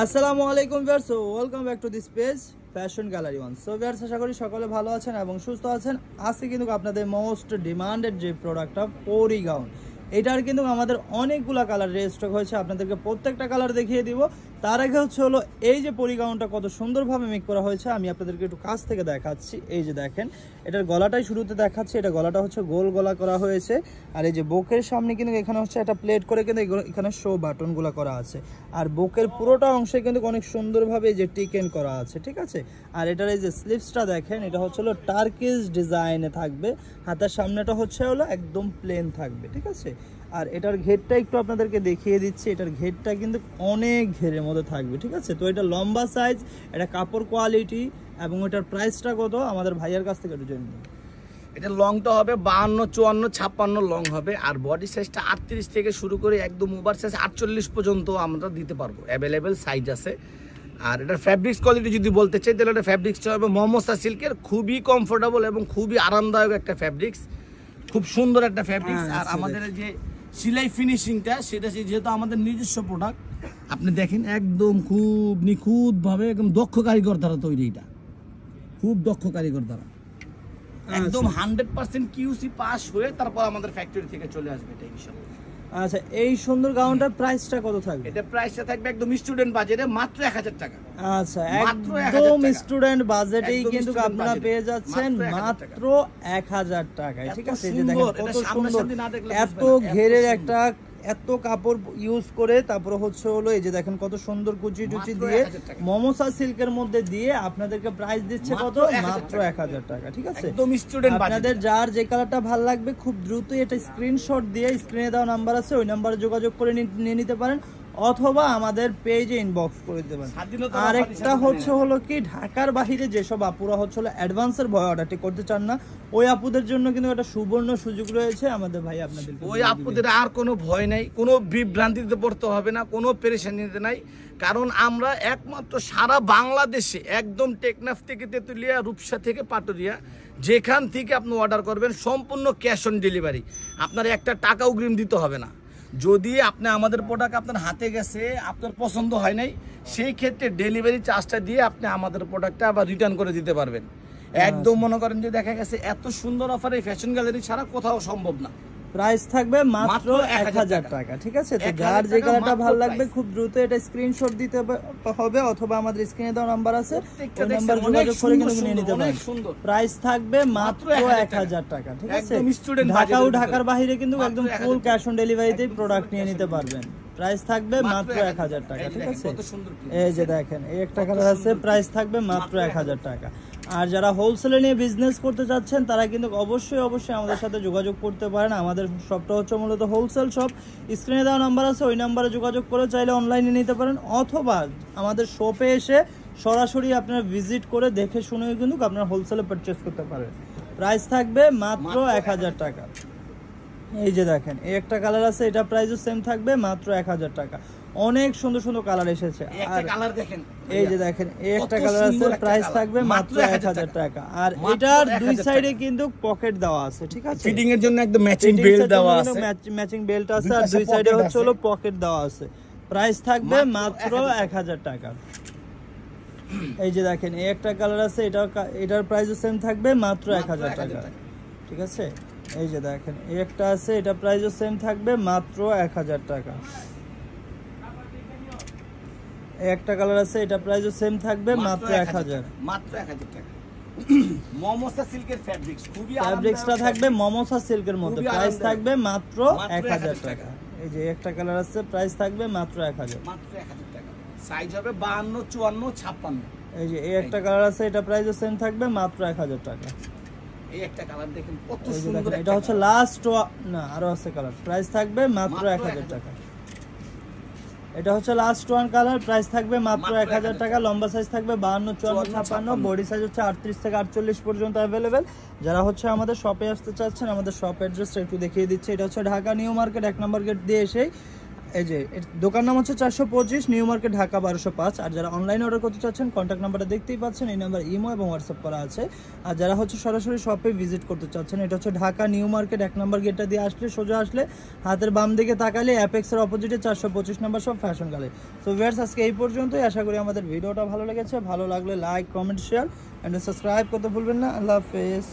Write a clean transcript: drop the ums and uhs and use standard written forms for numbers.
আসসালামু আলাইকুম viewers, welcome back to this page fashion gallery one. So viewers, আশা করি সকলে ভালো আছেন এবং সুস্থ আছেন। আজকে কিন্তু আপনাদের মোস্ট ডিমান্ডেড যে প্রোডাক্টটা পরি গাউন, এটার কিন্তু আমাদের অনেকগুলা কালার রেস্টক হয়েছে। আপনাদেরকে প্রত্যেকটা কালার দেখিয়ে দিব। তার আগে হলো এই যে পরি গাউনটা কত সুন্দরভাবে মেক করা হয়েছে, আমি আপনাদেরকে একটু কাছ থেকে দেখাচ্ছি। এই যে দেখেন, এটার গলাটাই শুরুতে দেখাচ্ছি। এটা গলাটা হচ্ছে গোল গলা করা হয়েছে, আর এই যে বুকের সামনে কিন্তু এখানে হচ্ছে একটা প্লেট করে কিন্তু এখানে শো বাটনগুলো করা আছে, আর বুকের পুরোটা অংশে কিন্তু অনেক সুন্দরভাবে এই যে টিকেন করা আছে, ঠিক আছে। আর এটার এই যে স্লিভসটা দেখেন, এটা হচ্ছে টার্কিশ ডিজাইনে থাকবে। হাতের সামনেটা হচ্ছে একদম প্লেন থাকবে, ঠিক আছে। আর এটার ঘেরটা একটু আপনাদেরকে দেখিয়ে দিচ্ছি। এটার ঘেরটা কিন্তু অনেক ঘেরের মধ্যে থাকবে, ঠিক আছে। তো এটা লম্বা সাইজ, এটা কাপড় কোয়ালিটি এবং এটার প্রাইসটা কত আমাদের ভাইয়ার কাছ থেকে একটু জেনে নিন। এটা লংটা হবে 52, 54, 56 লং হবে, আর বডি সাইজটা 38 থেকে শুরু করে একদম ওভার সাইজ 48 পর্যন্ত আমরা দিতে পারবো। অ্যাভেলেবেল সাইজ আছে। আর এটার ফ্যাব্রিক্স কোয়ালিটি যদি বলতে চাই তাহলে এটা ফ্যাব্রিক্সটা হবে মমসা সিল্কের, খুবই কমফোর্টেবল এবং খুবই আরামদায়ক একটা ফ্যাব্রিক্স, খুব সুন্দর একটা ফ্যাব্রিক্স। আর আমাদের যে সেলাই ফিনিশিংটা, সেটা যেহেতু আমাদের নিজস্ব প্রোডাক্ট, আপনি দেখেন একদম খুব নিখুঁতভাবে একদম দক্ষ কারিগর দ্বারা তৈরি। এটা খুব দক্ষ কারিগর দ্বারা একদম 100% কিউসি পাস হয়ে তারপর আমাদের ফ্যাক্টরি থেকে চলে আসবে এটা ইনশাআল্লাহ। আচ্ছা, এই সুন্দর গাউনটার প্রাইসটা কত থাকবে? এটা প্রাইসটা থাকবে একদম স্টুডেন্ট বাজেটে মাত্র 1000 টাকা। আচ্ছা, একদম স্টুডেন্ট বাজেটেই কিন্তু আপনারা পেয়ে যাচ্ছেন মাত্র 1000 টাকায়, ঠিক আছে। এই যে দেখেন কত সুন্দর, এত ঘেরের একটা এত কাপড় ইউজ করে, তারপর এই যে দেখেন কত সুন্দর কুচি টুচি দিয়ে মমসা সিল্কের মধ্যে দিয়ে আপনাদেরকে প্রাইস দিচ্ছে কত? মাত্র 1000 টাকা, ঠিক আছে। একদম স্টুডেন্ট বাজেট। আপনাদের যার যে কালারটা ভালো লাগবে খুব দ্রুতই এটা স্ক্রিনশট দিয়ে স্ক্রিনে দেওয়া নাম্বার আছে, ওই নাম্বারে যোগাযোগ করে নিয়ে নিতে পারেন, অথবা আমাদের পেজে ইনবক্স করে দিতে পারেন। আর একটা হলো কি, ঢাকার বাহিরে যেসব আপুরা অ্যাডভান্সের ভয় অর্ডারটি করতে চান না, ওই আপুদের জন্য কিন্তু একটা সুবর্ণ সুযোগ রয়েছে আমাদের ভাই আপনাদের। ওই আপুদের আর কোনো ভয় নাই, কোনো বিভ্রান্তিতে পড়তে হবে না, কোনো পেরেশানিতে নাই। কারণ আমরা একমাত্র সারা বাংলাদেশে একদম টেকনাফ থেকে তেতুলিয়া, রূপসা থেকে পাটুরিয়া, যেখান থেকে আপনি অর্ডার করবেন সম্পূর্ণ ক্যাশ অন ডেলিভারি। আপনার একটা টাকা অগ্রিম দিতে হবে না। যদি আপনি আমাদের প্রোডাক্ট আপনার হাতে গেছে, আপনার পছন্দ হয় নাই, সেই ক্ষেত্রে ডেলিভারি চার্জটা দিয়ে আপনি আমাদের প্রোডাক্টটা আবার রিটার্ন করে দিতে পারবেন। একদম মনে করেন যে দেখা গেছে এত সুন্দর অফার এই ফ্যাশন গ্যালারি ছাড়া কোথাও সম্ভব না। প্রাইস থাকবে মাত্র 1000 টাকা, ঠিক আছে। তো যার যে কালারটা ভালো লাগবে খুব দ্রুত এটা স্ক্রিনশট দিতে হবে, অথবা আমাদের স্ক্রিনে দেওয়া নাম্বার আছে, ওই নাম্বার যোগাযোগ করে কিন্তু নিয়ে নিতে পারেন। প্রাইস থাকবে মাত্র 1000 টাকা, ঠিক আছে। ঢাকা ও ঢাকার বাইরে কিন্তু একদম ফুল ক্যাশ অন ডেলিভারিতে প্রোডাক্ট নিয়ে নিতে পারবেন। প্রাইস থাকবে মাত্র 1000 টাকা, ঠিক আছে। এই যে দেখেন, এই একটা কালার আছে, প্রাইস থাকবে মাত্র 1000 টাকা। আর যারা হোলসেলে নিয়ে বিজনেস করতে চাচ্ছেন তারা কিন্তু অবশ্যই আমাদের সাথে যোগাযোগ করতে পারেন। আমাদের শপটা হচ্ছে মূলত হোলসেল শপ। স্ক্রিনে দেওয়া নাম্বার আছে, ওই নাম্বারে যোগাযোগ করে চাইলে অনলাইনে নিতে পারেন, অথবা আমাদের শপে এসে সরাসরি আপনারা ভিজিট করে দেখে শুনে কিন্তু আপনারা হোলসেলে পারচেস করতে পারেন। প্রাইস থাকবে মাত্র 1000 টাকা। এই যে দেখেন, এই একটা কালার আছে, এটা প্রাইসও সেম থাকবে মাত্র 1000 টাকা। অনেক সুন্দর সুন্দর কালার এসেছে। আর এই যে দেখেন, এই একটা কালার আছে, প্রাইস থাকবে মাত্র 1000 টাকা। আর এটার দুই সাইডে কিন্তু পকেট দেওয়া আছে, ঠিক আছে। ফিটিং এর জন্য একদম ম্যাচিং বেল্ট দেওয়া আছে, ম্যাচিং বেল্ট আছে, আর দুই সাইডে পকেট দেওয়া আছে। প্রাইস থাকবে মাত্র 1000 টাকা। এই যে দেখেন, এই একটা কালার আছে, এটার প্রাইসও সেম থাকবে মাত্র 1000 টাকা, ঠিক আছে। এই যে দেখেন, এই একটা আছে, এটা প্রাইসও সেম থাকবে মাত্র 1000 টাকা। একটা কালার আছে, এটা প্রাইসও সেম থাকবে মাত্র 1000 টাকা। মমসা সিল্কের ফ্যাব্রিক্স, খুবই ফ্যাব্রিক্সটা থাকবে মমসা সিল্কের মধ্যে। প্রাইস থাকবে মাত্র 1000 টাকা। এই যে একটা কালার আছে, প্রাইস থাকবে মাত্র 1000 টাকা। সাইজ হবে 52, 54, 56। এই যে এই একটা কালার আছে, এটা প্রাইসও সেম থাকবে মাত্র 1000 টাকা। এই একটা কালার দেখেন কত সুন্দর, এটা হচ্ছে লাস্ট না, আরো আছে কালার। প্রাইস থাকবে মাত্র 1000 টাকা। এটা হচ্ছে লাস্ট ওয়ান কালার, প্রাইস থাকবে মাত্র 1000 টাকা। লম্বা সাইজ থাকবে 52, 54, 56, বডি সাইজ হচ্ছে 38 থেকে 48 পর্যন্ত অ্যাভেলেবেল। যারা আমাদের শপে আসতে চাচ্ছেন, আমাদের শপ অ্যাড্রেসটা একটু দেখিয়ে দিচ্ছে। এটা হচ্ছে ঢাকা নিউ মার্কেট 1 নম্বর গেট দিয়ে এসেই এই যে দোকান নাম হচ্ছে 425 নিউ মার্কেট ঢাকা 1205। আর যারা অনলাইনে অর্ডার করতে চাচ্ছেন কন্ট্যাক্ট নাম্বারটা দেখতেই পাচ্ছেন, এই নাম্বার ইমো এবং হোয়াটসঅ্যাপ করা আছে। আর যারা হচ্ছে সরাসরি শপে ভিজিট করতে চাচ্ছেন, এটা হচ্ছে ঢাকা নিউ মার্কেট 1 নম্বর গেটটা দিয়ে আসলে সোজা আসলে হাতের বাম দিকে তাকালে অ্যাপেক্সের অপোজিটে 425 নম্বর সব ফ্যাশন গ্যালারি। সো ভিউয়ার্স আজকে এই পর্যন্তই, আশা করি আমাদের ভিডিওটা ভালো লেগেছে। ভালো লাগলে like comment share and subscribe করতে ভুলবেন না। আল্লাহ হাফেজ।